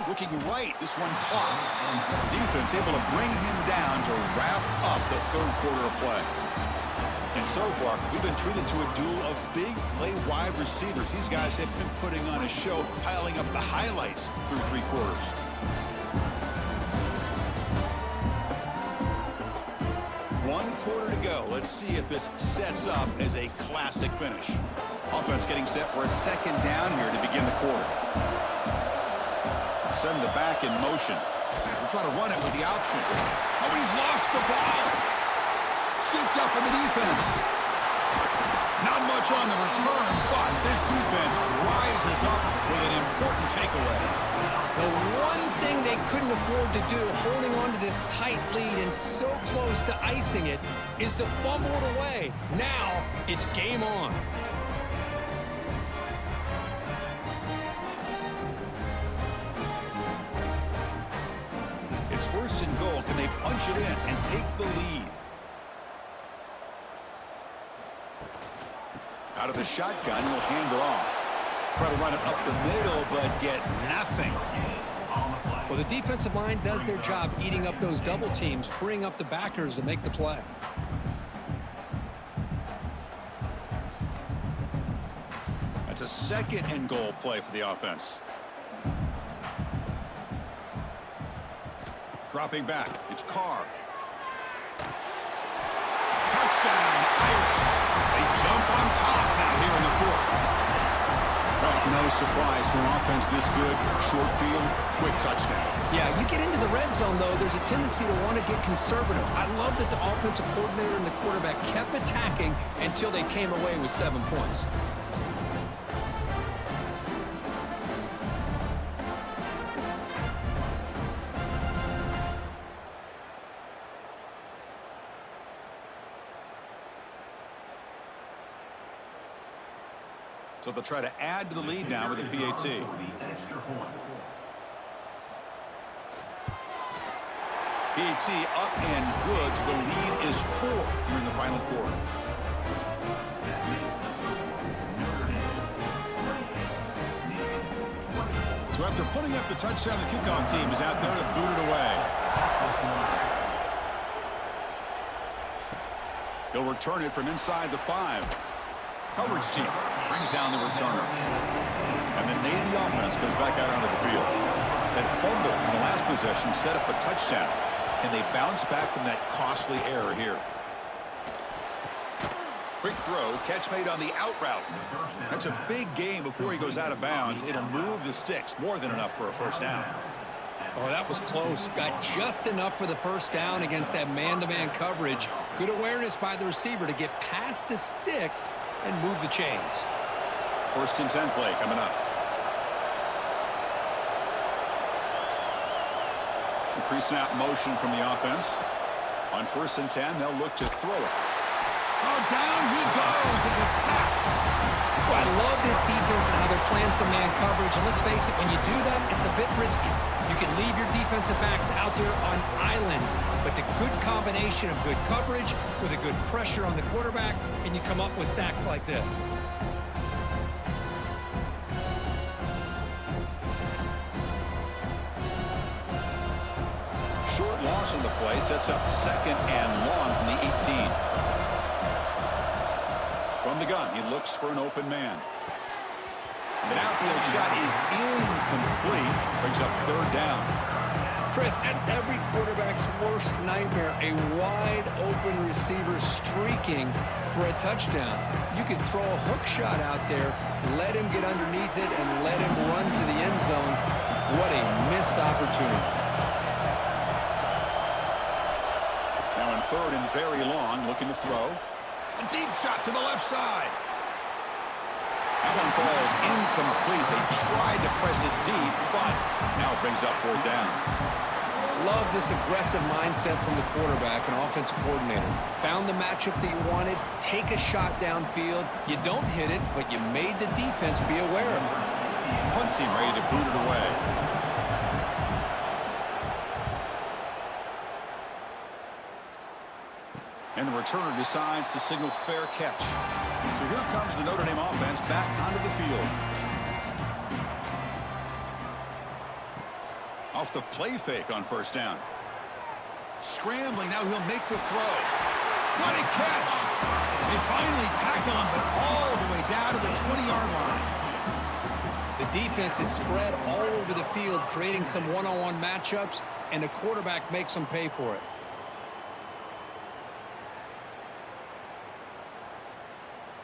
Looking right, this one caught. Defense able to bring him down to wrap up the 3rd quarter of play. And so far, we've been treated to a duel of big play wide receivers. These guys have been putting on a show, piling up the highlights through 3 quarters. One quarter to go. Let's see if this sets up as a classic finish. Offense getting set for a 2nd down here to begin the quarter. Send the back in motion. We'll try to run it with the option. Oh, he's lost the ball. Scooped up in the defense. Not much on the return, but this defense rises up with an important takeaway. The one thing they couldn't afford to do, holding on to this tight lead and so close to icing it, is to fumble it away. Now, it's game on. It's 1st and goal. Can they punch it in and take the lead? Out of the shotgun, he'll hand it off. Try to run it up the middle, but get nothing. Well, the defensive line does their job eating up those double teams, freeing up the backers to make the play. That's a second and goal play for the offense. Dropping back, it's Carr. Touchdown, Irish. They jump on top now here in the fourth. Well, no surprise for an offense this good. Short field, quick touchdown. Yeah, you get into the red zone, though, there's a tendency to want to get conservative. I love that the offensive coordinator and the quarterback kept attacking until they came away with 7 points. So they'll try to add to the lead now with a PAT. The extra point. PAT up and good. So the lead is 4 here in the final quarter. So after putting up the touchdown, the kickoff team is out there to boot it away. He'll return it from inside the 5. Coverage team brings down the returner. And the Navy offense goes back out onto the field. That fumble in the last possession set up a touchdown. Can they bounce back from that costly error here? Quick throw, catch made on the out route. That's a big gain before he goes out of bounds. It'll move the sticks, more than enough for a first down. Oh, that was close. Got just enough for the first down against that man-to-man coverage. Good awareness by the receiver to get past the sticks and move the chains. First and 10 play coming up. The pre-snap motion from the offense. On first and 10, they'll look to throw it. Oh, down he goes. It's a sack. Well, I love this defense and how they're playing some man coverage. And let's face it, when you do that, it's a bit risky. You can leave your defensive backs out there on islands, but the good combination of good coverage with a good pressure on the quarterback, and you come up with sacks like this. Short loss on the play sets up second and long from the 18. From the gun, he looks for an open man. An outfield shot is incomplete. Brings up third down. Chris, that's every quarterback's worst nightmare. A wide-open receiver streaking for a touchdown. You could throw a hook shot out there, let him get underneath it, and let him run to the end zone. What a missed opportunity. Now in third and very long, looking to throw. A deep shot to the left side. That one falls incomplete. They tried to press it deep, but now it brings up fourth down. Love this aggressive mindset from the quarterback and offensive coordinator. Found the matchup that you wanted, take a shot downfield. You don't hit it, but you made the defense be aware of it. Punt team ready to boot it away. And the returner decides to signal fair catch. So here comes the Notre Dame offense back onto the field. Off the play fake on first down. Scrambling, now he'll make the throw. What a catch! They finally tackle him, but all the way down to the 20-yard line. The defense is spread all over the field, creating some one-on-one matchups, and the quarterback makes them pay for it.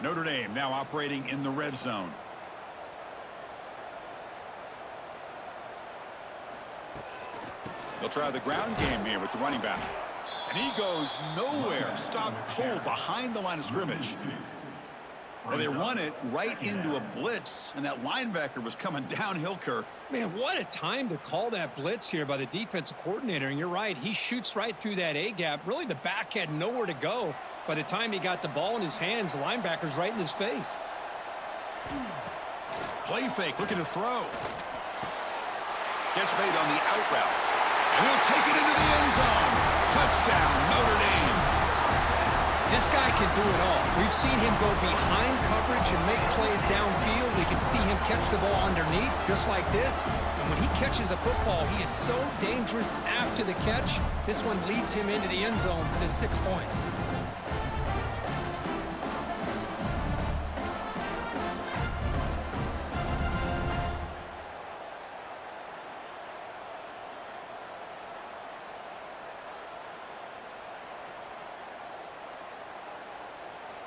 Notre Dame now operating in the red zone. They'll try the ground game here with the running back. And he goes nowhere. Stopped cold behind the line of scrimmage. Well, they run it right into a blitz, and that linebacker was coming downhill, Kirk. Man, what a time to call that blitz here by the defensive coordinator. And you're right, he shoots right through that A-gap. Really, the back had nowhere to go. By the time he got the ball in his hands, the linebacker's right in his face. Play fake, looking to throw. Catch made on the out route. And he'll take it into the end zone. Touchdown, Notre Dame. This guy can do it all. We've seen him go behind coverage and make plays downfield. We can see him catch the ball underneath, just like this. And when he catches a football, he is so dangerous after the catch. This one leads him into the end zone for the 6 points.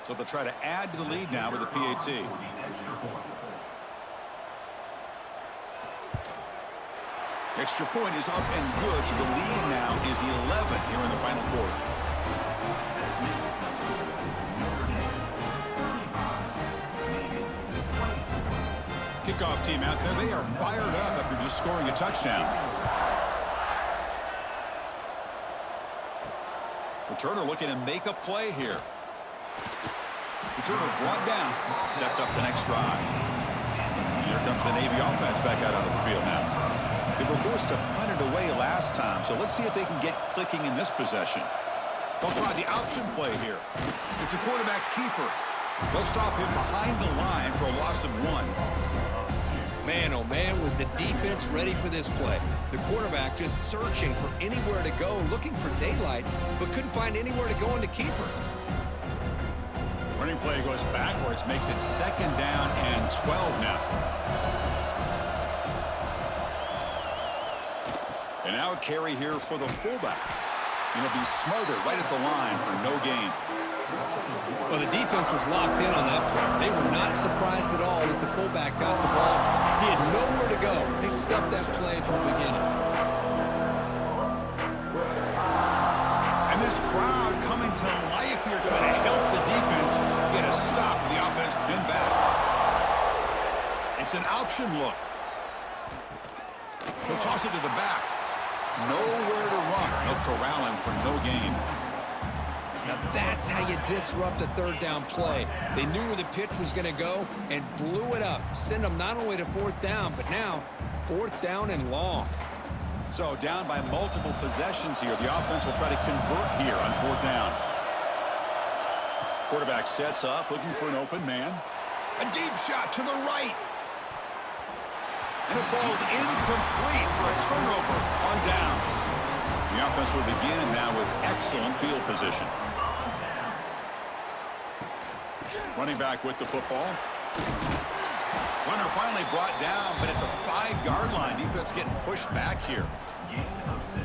So they'll try to add to the lead now with a PAT. Extra point is up and good, so the lead now is 11 here in the final quarter. Kickoff team out there, they are fired up after just scoring a touchdown. Returner looking to make a play here. Returner brought down, sets up the next drive. Here comes the Navy offense back out onto the field now. They were forced to punt it away last time, so let's see if they can get clicking in this possession. They'll try the option play here. It's a quarterback keeper. They'll stop him behind the line for a loss of 1. Man, oh man, was the defense ready for this play. The quarterback just searching for anywhere to go, looking for daylight, but couldn't find anywhere to go in the keeper. Running play goes backwards, makes it 2nd down and 12 now. And now a carry here for the fullback. Going to be smothered right at the line for no gain. Well, the defense was locked in on that play. They were not surprised at all that the fullback got the ball. He had nowhere to go. They stuffed that play from the beginning. And this crowd coming to life here trying to help the defense get a stop. The offense pinned back. It's an option look. He'll toss it to the back. Nowhere to run. No corralling for no gain. Now that's how you disrupt a 3rd down play. They knew where the pitch was going to go and blew it up. Send them not only to 4th down, but now 4th down and long. So down by multiple possessions here. The offense will try to convert here on 4th down. Quarterback sets up, looking for an open man. A deep shot to the right. And it falls incomplete for a turnover on downs. The offense will begin now with excellent field position. Running back with the football. Runner finally brought down, but at the 5-yard line, defense getting pushed back here.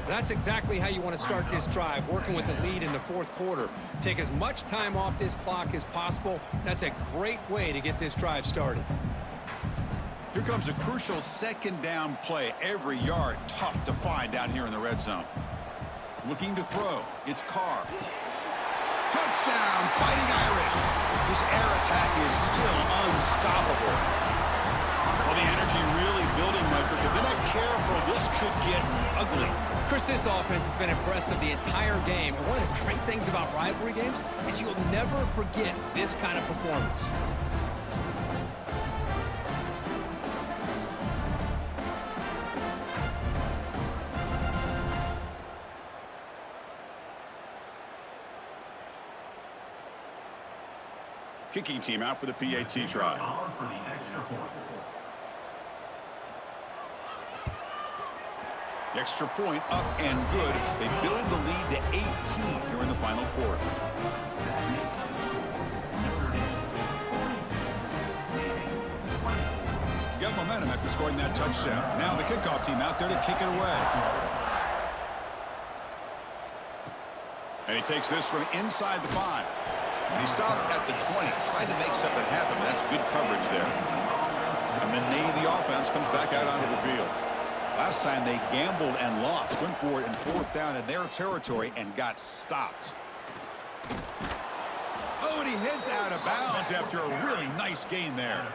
That's exactly how you want to start this drive, working with the lead in the 4th quarter. Take as much time off this clock as possible. That's a great way to get this drive started. Here comes a crucial 2nd down play. Every yard tough to find down here in the red zone. Looking to throw. It's Carr. Touchdown, Fighting Irish. This air attack is still unstoppable. Well, the energy really building, Notre. If they're not careful, this could get ugly. Chris, this offense has been impressive the entire game. And one of the great things about rivalry games is you'll never forget this kind of performance. Kicking team out for the PAT try. The extra point up and good. They build the lead to 18 here in the final quarter. Got momentum after scoring that touchdown. Now the kickoff team out there to kick it away. And he takes this from inside the 5. And he stopped at the 20, trying to make something happen. That's good coverage there. And the Navy offense comes back out onto the field. Last time they gambled and lost. Went for it in 4th down in their territory and got stopped. Oh, and he heads out of bounds after a really nice gain there.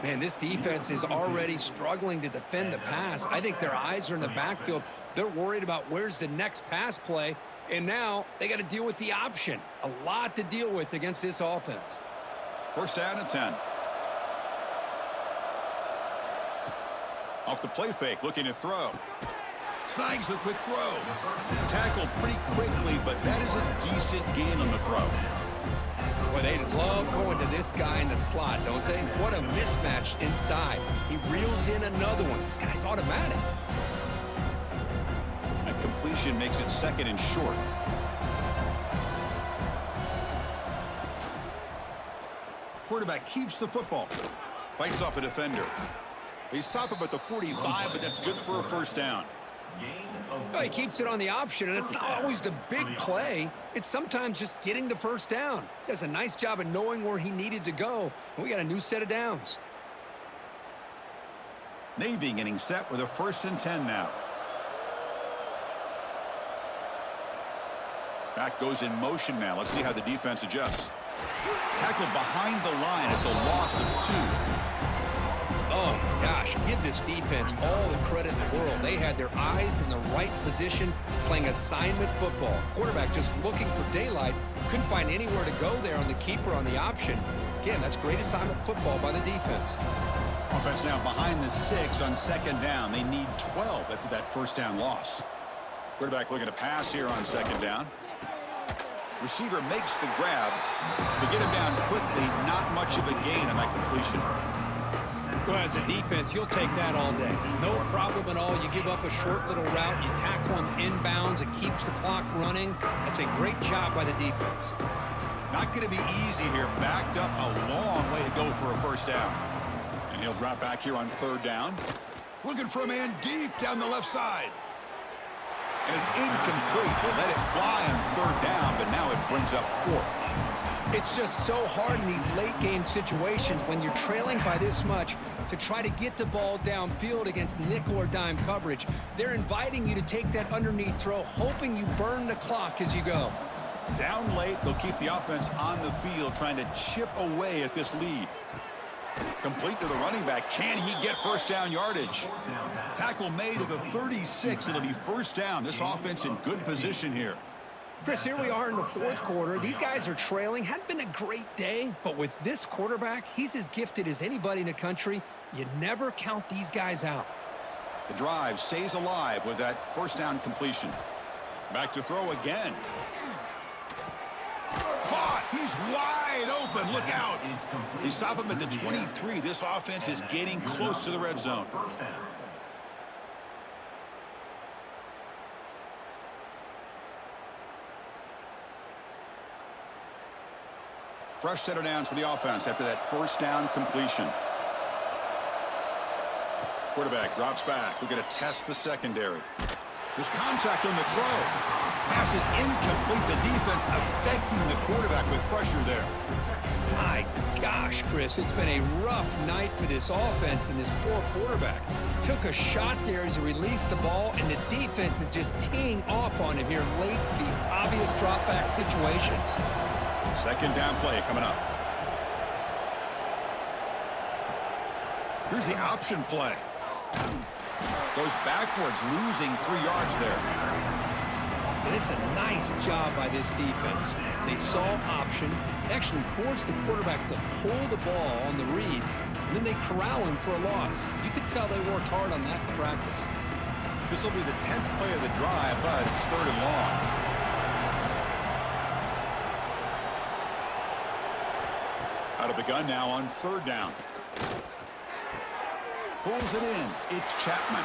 Man, this defense is already struggling to defend the pass. I think their eyes are in the backfield. They're worried about where's the next pass play. And now they got to deal with the option. A lot to deal with against this offense. 1st down and 10. Off the play fake, looking to throw. Snags the quick throw. Tackled pretty quickly, but that is a decent gain on the throw. Well, they love going to this guy in the slot, don't they? What a mismatch inside. He reels in another one. This guy's automatic. Completion makes it 2nd and short. Quarterback keeps the football. Fights off a defender. They stop him at the 45, but that's good for a 1st down. Well, he keeps it on the option, and it's not always the big play. It's sometimes just getting the first down. Does a nice job of knowing where he needed to go, and we got a new set of downs. Navy getting set with a 1st and 10 now. Back goes in motion now. Let's see how the defense adjusts. Tackled behind the line. It's a loss of 2. Oh, gosh, give this defense all the credit in the world. They had their eyes in the right position, playing assignment football. Quarterback just looking for daylight. Couldn't find anywhere to go there on the keeper on the option. Again, that's great assignment football by the defense. Offense now behind the 6 on 2nd down. They need 12 after that 1st down loss. Quarterback looking to pass here on 2nd down. Receiver makes the grab. To get him down quickly, not much of a gain on that completion. Well, as a defense, you'll take that all day. No problem at all. You give up a short little route. You tackle him inbounds. It keeps the clock running. That's a great job by the defense. Not going to be easy here. Backed up a long way to go for a 1st down. And he'll drop back here on 3rd down. Looking for a man deep down the left side. And it's incomplete. They let it fly on 3rd down, but now it brings up 4th. It's just so hard in these late-game situations when you're trailing by this much to try to get the ball downfield against nickel or dime coverage. They're inviting you to take that underneath throw, hoping you burn the clock as you go. Down late, they'll keep the offense on the field, trying to chip away at this lead. Complete to the running back. Can he get 1st down yardage? Tackle made to the 36. It'll be 1st down. This offense in good position here. Chris, here we are in the 4th quarter. These guys are trailing. Hadn't been a great day, but with this quarterback, he's as gifted as anybody in the country. You never count these guys out. The drive stays alive with that 1st down completion. Back to throw again. Caught. He's wide open. Look out. They stop him at the 23. This offense is getting close to the red zone. Fresh set of downs for the offense after that 1st down completion. Quarterback drops back. We're going to test the secondary. There's contact on the throw. Pass is incomplete. The defense affecting the quarterback with pressure there. My gosh, Chris, it's been a rough night for this offense and this poor quarterback. Took a shot there as he released the ball, and the defense is just teeing off on him here late in these obvious drop-back situations. 2nd down play coming up. Here's the option play. Goes backwards, losing 3 yards there. And it's a nice job by this defense. They saw option, actually forced the quarterback to pull the ball on the read, and then they corral him for a loss. You could tell they worked hard on that in practice. This will be the 10th play of the drive, but it's 3rd and long. Out of the gun now on 3rd down. Pulls it in. It's Chapman.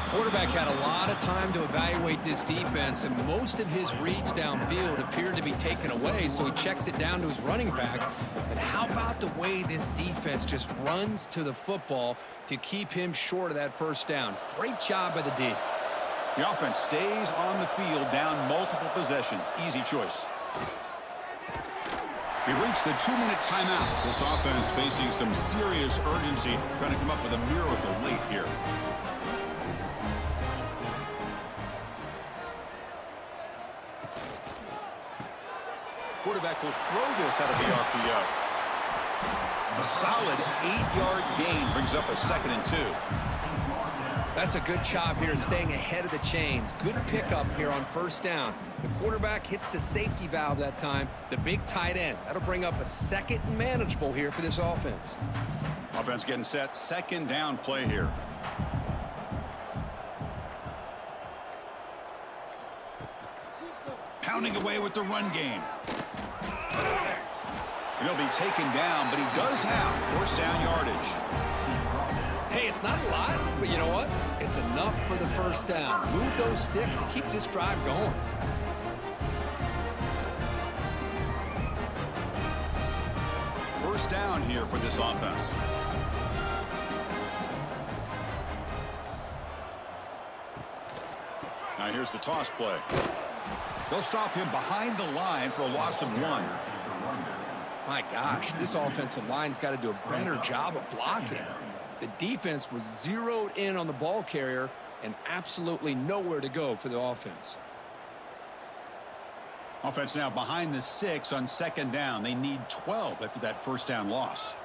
Quarterback had a lot of time to evaluate this defense, and most of his reads downfield appeared to be taken away, so he checks it down to his running back. But how about the way this defense just runs to the football to keep him short of that 1st down? Great job by the D. The offense stays on the field down multiple possessions. Easy choice. We've reached the 2-minute timeout. This offense facing some serious urgency, trying to come up with a miracle late here. Quarterback will throw this out of the RPO. A solid 8-yard gain brings up a 2nd and 2. That's a good job here staying ahead of the chains. Good pickup here on 1st down. The quarterback hits the safety valve that time, the big tight end. That'll bring up a 2nd and manageable here for this offense. Offense getting set. 2nd down play here. Pounding away with the run game. He'll be taken down, but he does have 1st down yardage. Hey, it's not a lot, but you know what? It's enough for the 1st down. Move those sticks and keep this drive going. First down here for this offense. Here's the toss play. They'll stop him behind the line for a loss of 1. My gosh, this offensive line's got to do a better job of blocking. The defense was zeroed in on the ball carrier and absolutely nowhere to go for the offense. Offense now behind the 6 on 2nd down. They need 12 after that first down loss.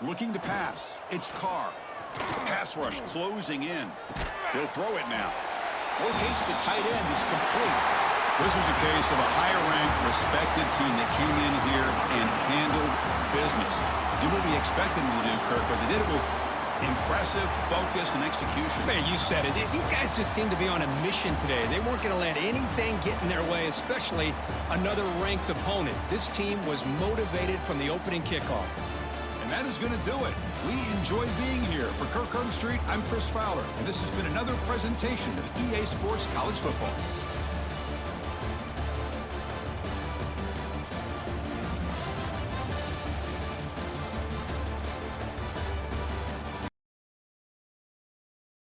Looking to pass. It's Carr. Pass rush closing in. He'll throw it now. Locates the tight end. Is complete. This was a case of a higher-ranked, respected team that came in here and handled business. You will be expecting them to do, Kirk, but they did it with impressive focus and execution. Man, you said it. These guys just seem to be on a mission today. They weren't going to let anything get in their way, especially another ranked opponent. This team was motivated from the opening kickoff. And that is going to do it. We enjoy being here. For Kirk Street, I'm Chris Fowler, and this has been another presentation of EA Sports College Football.